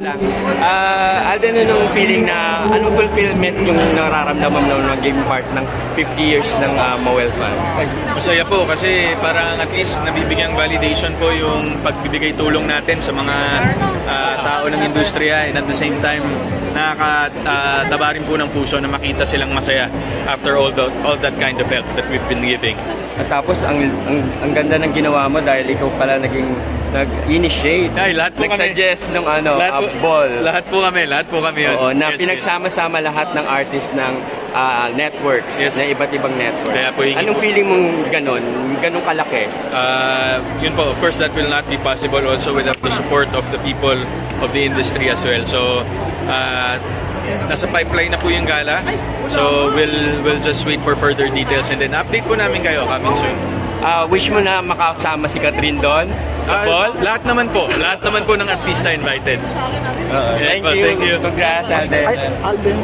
Alden, anong feeling na, anong fulfillment yung nararamdaman mo na maging part ng 50 years ng Mowel Fan? Masaya po kasi parang at least nabibigyang validation po yung pagbibigay tulong natin sa mga tao ng industriya, and at the same time nakakataba rin po ng puso na makita silang masaya after all that kind of help that we've been giving. At tapos ang ganda ng ginawa mo dahil ikaw pala nag-initiate, Ay, lahat po nag-suggest ng ball. Lahat po kami yun. Oo, na Yes, pinagsama-sama lahat ng artist ng networks, Yes. na iba't ibang network. Kaya po Anong feeling mong ganun kalaki? Yun po, of course that will not be possible also without the support of the people of the industry as well. So nasa pipeline na po yung gala. So we'll just wait for further details and then update po namin kayo coming soon. Wish mo na makasama si Catherine doon sa ball? Lahat naman po ng artista invited. Thank you. Thank you. Congrats, Alden.